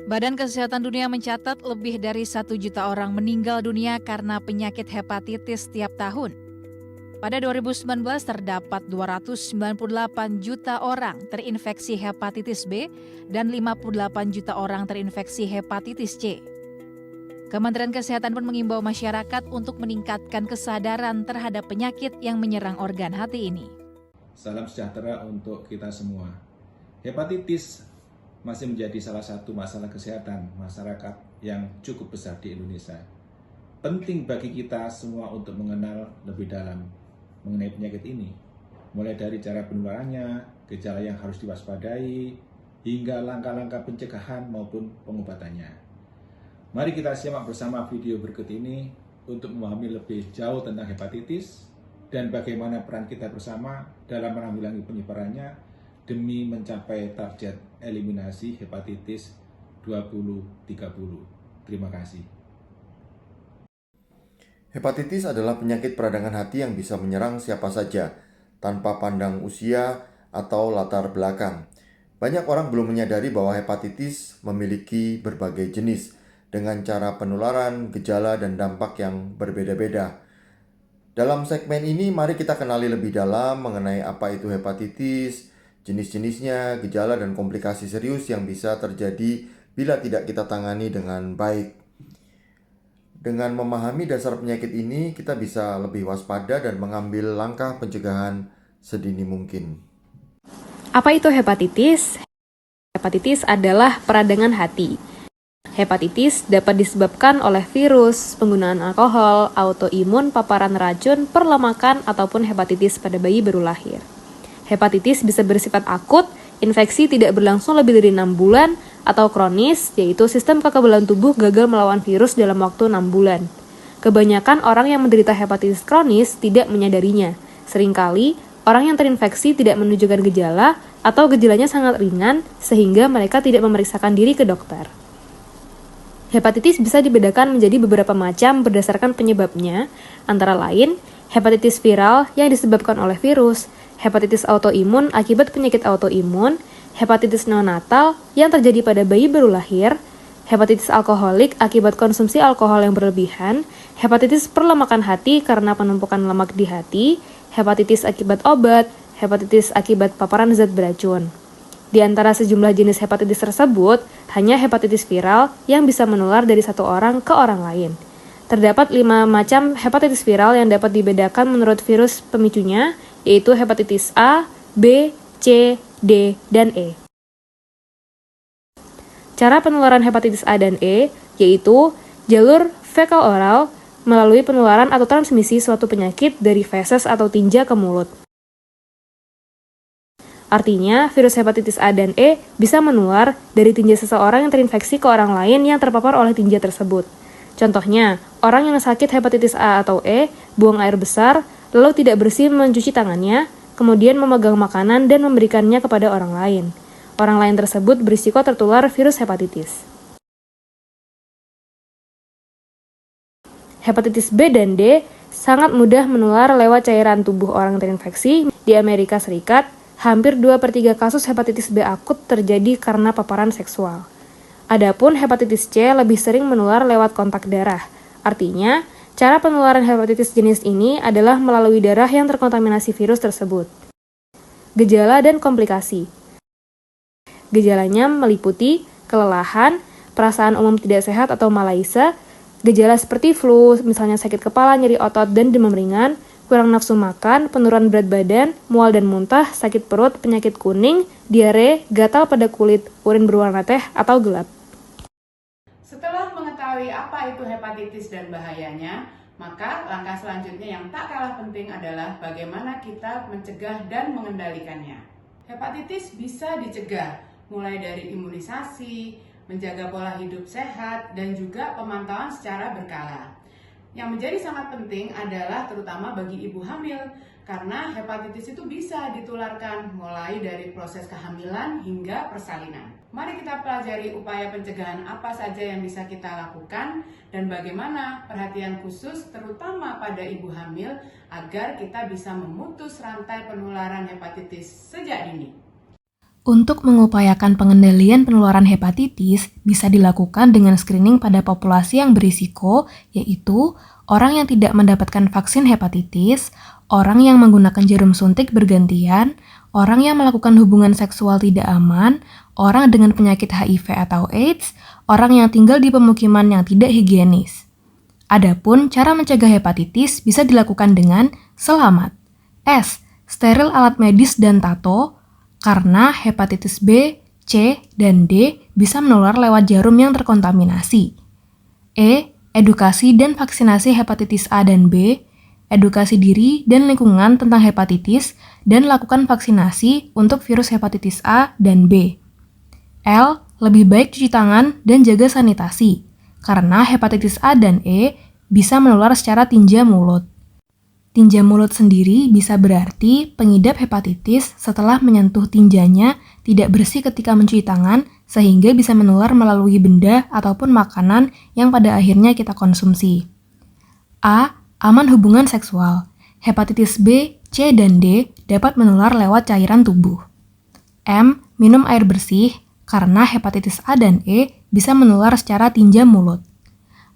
Badan Kesehatan Dunia mencatat lebih dari 1 juta orang meninggal dunia karena penyakit hepatitis setiap tahun. Pada 2019 terdapat 298 juta orang terinfeksi hepatitis B dan 58 juta orang terinfeksi hepatitis C. Kementerian Kesehatan pun mengimbau masyarakat untuk meningkatkan kesadaran terhadap penyakit yang menyerang organ hati ini. Salam sejahtera untuk kita semua. Hepatitis masih menjadi salah satu masalah kesehatan masyarakat yang cukup besar di Indonesia. Penting bagi kita semua untuk mengenal lebih dalam mengenai penyakit ini, mulai dari cara penularannya, gejala yang harus diwaspadai, hingga langkah-langkah pencegahan maupun pengobatannya. Mari kita simak bersama video berikut ini untuk memahami lebih jauh tentang hepatitis dan bagaimana peran kita bersama dalam menanggulangi penyebarannya demi mencapai target eliminasi hepatitis 2030. Terima kasih. Hepatitis adalah penyakit peradangan hati yang bisa menyerang siapa saja, tanpa pandang usia atau latar belakang. Banyak orang belum menyadari bahwa hepatitis memiliki berbagai jenis, dengan cara penularan, gejala, dan dampak yang berbeda-beda. Dalam segmen ini, mari kita kenali lebih dalam mengenai apa itu hepatitis, jenis-jenisnya, gejala, dan komplikasi serius yang bisa terjadi bila tidak kita tangani dengan baik. Dengan memahami dasar penyakit ini, kita bisa lebih waspada dan mengambil langkah pencegahan sedini mungkin. Apa itu hepatitis? Hepatitis adalah peradangan hati. Hepatitis dapat disebabkan oleh virus, penggunaan alkohol, autoimun, paparan racun, perlemakan, ataupun hepatitis pada bayi baru lahir. Hepatitis bisa bersifat akut, infeksi tidak berlangsung lebih dari 6 bulan, atau kronis, yaitu sistem kekebalan tubuh gagal melawan virus dalam waktu 6 bulan. Kebanyakan orang yang menderita hepatitis kronis tidak menyadarinya. Seringkali, orang yang terinfeksi tidak menunjukkan gejala atau gejalanya sangat ringan sehingga mereka tidak memeriksakan diri ke dokter. Hepatitis bisa dibedakan menjadi beberapa macam berdasarkan penyebabnya, antara lain hepatitis viral yang disebabkan oleh virus, hepatitis autoimun akibat penyakit autoimun, hepatitis neonatal yang terjadi pada bayi baru lahir, hepatitis alkoholik akibat konsumsi alkohol yang berlebihan, hepatitis perlemakan hati karena penumpukan lemak di hati, hepatitis akibat obat, hepatitis akibat paparan zat beracun. Di antara sejumlah jenis hepatitis tersebut, hanya hepatitis viral yang bisa menular dari satu orang ke orang lain. Terdapat 5 macam hepatitis viral yang dapat dibedakan menurut virus pemicunya, yaitu hepatitis A, B, C, D, dan E. Cara penularan hepatitis A dan E yaitu jalur fekal oral melalui penularan atau transmisi suatu penyakit dari feses atau tinja ke mulut. Artinya, virus hepatitis A dan E bisa menular dari tinja seseorang yang terinfeksi ke orang lain yang terpapar oleh tinja tersebut. Contohnya, orang yang sakit hepatitis A atau E buang air besar, lalu tidak bersih mencuci tangannya, kemudian memegang makanan dan memberikannya kepada orang lain. Orang lain tersebut berisiko tertular virus hepatitis. Hepatitis B dan D sangat mudah menular lewat cairan tubuh orang terinfeksi. Di Amerika Serikat, hampir 2/3 kasus hepatitis B akut terjadi karena paparan seksual. Adapun hepatitis C lebih sering menular lewat kontak darah. Artinya, cara penularan hepatitis jenis ini adalah melalui darah yang terkontaminasi virus tersebut. Gejala dan komplikasi. Gejalanya meliputi kelelahan, perasaan umum tidak sehat atau malaise, gejala seperti flu, misalnya sakit kepala, nyeri otot, dan demam ringan, kurang nafsu makan, penurunan berat badan, mual dan muntah, sakit perut, penyakit kuning, diare, gatal pada kulit, urin berwarna teh atau gelap. Setelah mengetahui apa itu hepatitis dan bahayanya, maka langkah selanjutnya yang tak kalah penting adalah bagaimana kita mencegah dan mengendalikannya. Hepatitis bisa dicegah, mulai dari imunisasi, menjaga pola hidup sehat, dan juga pemantauan secara berkala. Yang menjadi sangat penting adalah terutama bagi ibu hamil, karena hepatitis itu bisa ditularkan mulai dari proses kehamilan hingga persalinan. Mari kita pelajari upaya pencegahan apa saja yang bisa kita lakukan dan bagaimana perhatian khusus terutama pada ibu hamil agar kita bisa memutus rantai penularan hepatitis sejak dini. Untuk mengupayakan pengendalian penularan hepatitis bisa dilakukan dengan screening pada populasi yang berisiko, yaitu orang yang tidak mendapatkan vaksin hepatitis, orang yang menggunakan jarum suntik bergantian, orang yang melakukan hubungan seksual tidak aman, orang dengan penyakit HIV atau AIDS, orang yang tinggal di pemukiman yang tidak higienis. Adapun cara mencegah hepatitis bisa dilakukan dengan selamat. S. Steril alat medis dan tato, karena hepatitis B, C, dan D bisa menular lewat jarum yang terkontaminasi. E. Edukasi dan vaksinasi hepatitis A dan B, edukasi diri dan lingkungan tentang hepatitis, dan lakukan vaksinasi untuk virus hepatitis A dan B. L. Lebih baik cuci tangan dan jaga sanitasi, karena hepatitis A dan E bisa menular secara tinja mulut. Tinja mulut sendiri bisa berarti pengidap hepatitis setelah menyentuh tinjanya tidak bersih ketika mencuci tangan sehingga bisa menular melalui benda ataupun makanan yang pada akhirnya kita konsumsi. A. Aman hubungan seksual. Hepatitis B, C, dan D dapat menular lewat cairan tubuh. M. Minum air bersih karena hepatitis A dan E bisa menular secara tinja mulut.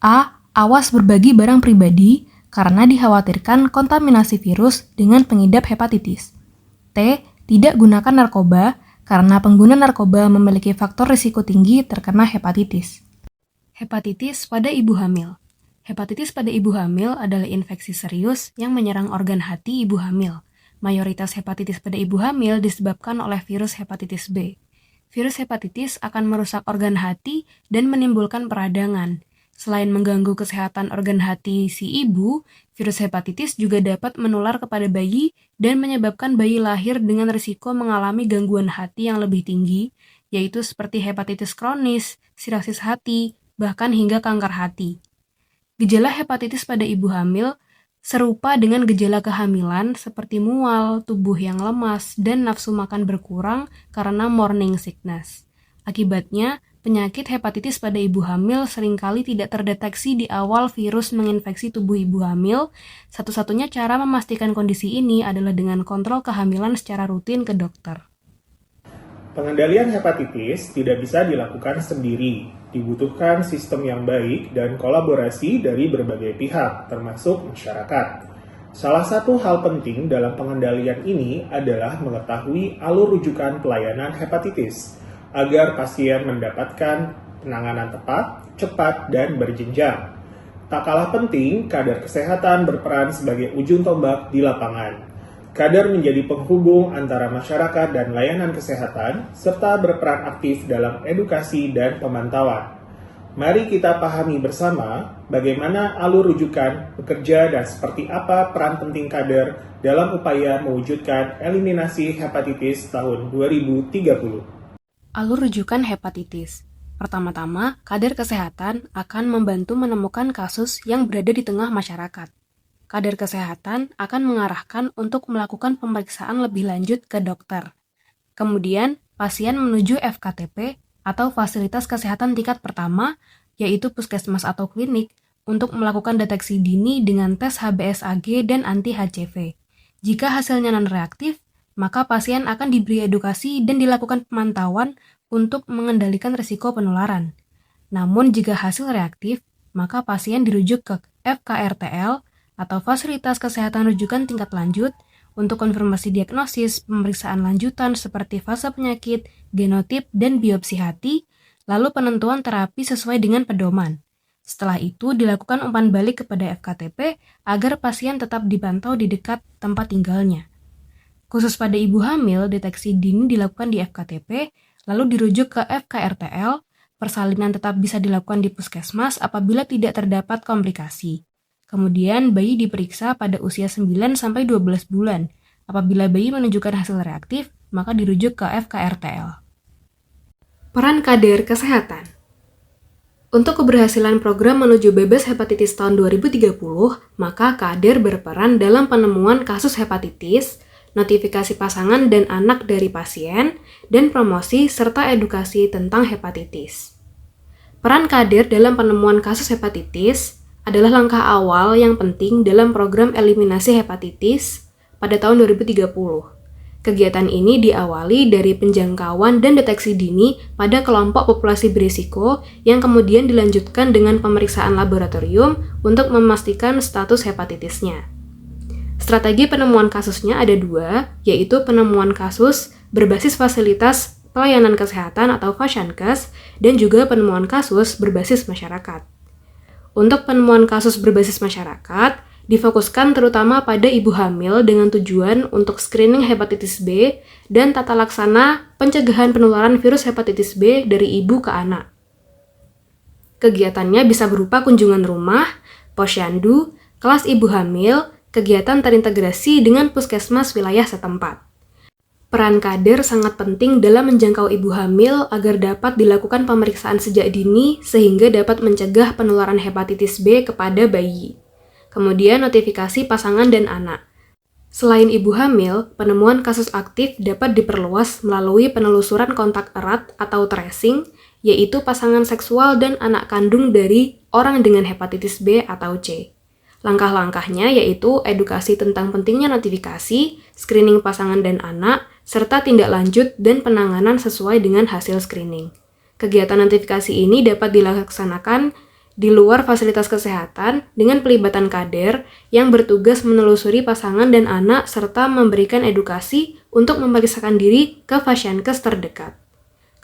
A. Awas berbagi barang pribadi karena dikhawatirkan kontaminasi virus dengan pengidap hepatitis. T. Tidak gunakan narkoba karena pengguna narkoba memiliki faktor risiko tinggi terkena hepatitis. Hepatitis pada ibu hamil. Hepatitis pada ibu hamil adalah infeksi serius yang menyerang organ hati ibu hamil. Mayoritas hepatitis pada ibu hamil disebabkan oleh virus hepatitis B. Virus hepatitis akan merusak organ hati dan menimbulkan peradangan. Selain mengganggu kesehatan organ hati si ibu, virus hepatitis juga dapat menular kepada bayi dan menyebabkan bayi lahir dengan risiko mengalami gangguan hati yang lebih tinggi, yaitu seperti hepatitis kronis, sirrosis hati, bahkan hingga kanker hati. Gejala hepatitis pada ibu hamil serupa dengan gejala kehamilan seperti mual, tubuh yang lemas, dan nafsu makan berkurang karena morning sickness. Akibatnya, penyakit hepatitis pada ibu hamil seringkali tidak terdeteksi di awal virus menginfeksi tubuh ibu hamil. Satu-satunya cara memastikan kondisi ini adalah dengan kontrol kehamilan secara rutin ke dokter. Pengendalian hepatitis tidak bisa dilakukan sendiri. Dibutuhkan sistem yang baik dan kolaborasi dari berbagai pihak, termasuk masyarakat. Salah satu hal penting dalam pengendalian ini adalah mengetahui alur rujukan pelayanan hepatitis, agar pasien mendapatkan penanganan tepat, cepat, dan berjenjang. Tak kalah penting, kader kesehatan berperan sebagai ujung tombak di lapangan. Kader menjadi penghubung antara masyarakat dan layanan kesehatan, serta berperan aktif dalam edukasi dan pemantauan. Mari kita pahami bersama bagaimana alur rujukan bekerja dan seperti apa peran penting kader dalam upaya mewujudkan eliminasi hepatitis tahun 2030. Alur rujukan hepatitis. Pertama-tama, kader kesehatan akan membantu menemukan kasus yang berada di tengah masyarakat. Kader kesehatan akan mengarahkan untuk melakukan pemeriksaan lebih lanjut ke dokter. Kemudian, pasien menuju FKTP atau fasilitas kesehatan tingkat pertama, yaitu puskesmas atau klinik, untuk melakukan deteksi dini dengan tes HBsAg dan anti-HCV. Jika hasilnya non-reaktif, maka pasien akan diberi edukasi dan dilakukan pemantauan untuk mengendalikan risiko penularan. Namun jika hasil reaktif, maka pasien dirujuk ke FKRTL atau Fasilitas Kesehatan Rujukan Tingkat Lanjut untuk konfirmasi diagnosis, pemeriksaan lanjutan seperti fase penyakit, genotip, dan biopsi hati, lalu penentuan terapi sesuai dengan pedoman. Setelah itu dilakukan umpan balik kepada FKTP agar pasien tetap dipantau di dekat tempat tinggalnya. Khusus pada ibu hamil, deteksi dini dilakukan di FKTP, lalu dirujuk ke FKRTL. Persalinan tetap bisa dilakukan di puskesmas apabila tidak terdapat komplikasi. Kemudian bayi diperiksa pada usia 9-12 bulan. Apabila bayi menunjukkan hasil reaktif, maka dirujuk ke FKRTL. Peran kader kesehatan. Untuk keberhasilan program menuju bebas hepatitis tahun 2030, maka kader berperan dalam penemuan kasus hepatitis, notifikasi pasangan dan anak dari pasien, dan promosi serta edukasi tentang hepatitis. Peran kader dalam penemuan kasus hepatitis adalah langkah awal yang penting dalam program eliminasi hepatitis pada tahun 2030. Kegiatan ini diawali dari penjangkauan dan deteksi dini pada kelompok populasi berisiko yang kemudian dilanjutkan dengan pemeriksaan laboratorium untuk memastikan status hepatitisnya. Strategi penemuan kasusnya ada 2, yaitu penemuan kasus berbasis fasilitas pelayanan kesehatan atau Fasyankes dan juga penemuan kasus berbasis masyarakat. Untuk penemuan kasus berbasis masyarakat, difokuskan terutama pada ibu hamil dengan tujuan untuk screening hepatitis B dan tata laksana pencegahan penularan virus hepatitis B dari ibu ke anak. Kegiatannya bisa berupa kunjungan rumah, posyandu, kelas ibu hamil, kegiatan terintegrasi dengan puskesmas wilayah setempat. Peran kader sangat penting dalam menjangkau ibu hamil agar dapat dilakukan pemeriksaan sejak dini sehingga dapat mencegah penularan hepatitis B kepada bayi. Kemudian notifikasi pasangan dan anak. Selain ibu hamil, penemuan kasus aktif dapat diperluas melalui penelusuran kontak erat atau tracing, yaitu pasangan seksual dan anak kandung dari orang dengan hepatitis B atau C. Langkah-langkahnya yaitu edukasi tentang pentingnya notifikasi, screening pasangan dan anak, serta tindak lanjut dan penanganan sesuai dengan hasil screening. Kegiatan notifikasi ini dapat dilaksanakan di luar fasilitas kesehatan dengan pelibatan kader yang bertugas menelusuri pasangan dan anak serta memberikan edukasi untuk memeriksakan diri ke Fasyankes terdekat.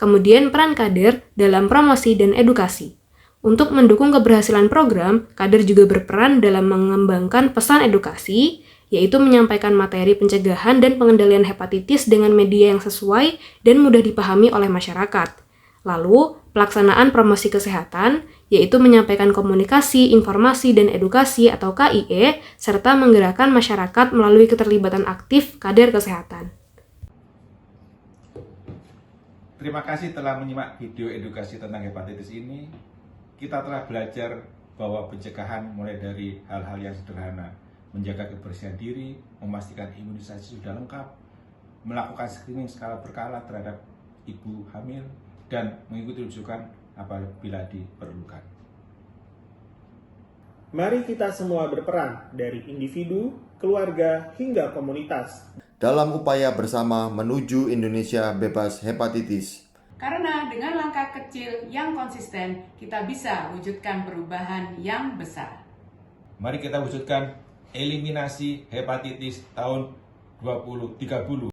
Kemudian peran kader dalam promosi dan edukasi. Untuk mendukung keberhasilan program, kader juga berperan dalam mengembangkan pesan edukasi, yaitu menyampaikan materi pencegahan dan pengendalian hepatitis dengan media yang sesuai dan mudah dipahami oleh masyarakat. Lalu, pelaksanaan promosi kesehatan, yaitu menyampaikan komunikasi, informasi, dan edukasi atau KIE, serta menggerakkan masyarakat melalui keterlibatan aktif kader kesehatan. Terima kasih telah menyimak video edukasi tentang hepatitis ini. Kita telah belajar bahwa pencegahan mulai dari hal-hal yang sederhana, menjaga kebersihan diri, memastikan imunisasi sudah lengkap, melakukan screening skala berkala terhadap ibu hamil, dan mengikuti rujukan apabila diperlukan. Mari kita semua berperan dari individu, keluarga, hingga komunitas dalam upaya bersama menuju Indonesia bebas hepatitis. Karena dengan langkah kecil yang konsisten, kita bisa wujudkan perubahan yang besar. Mari kita wujudkan eliminasi hepatitis tahun 2030.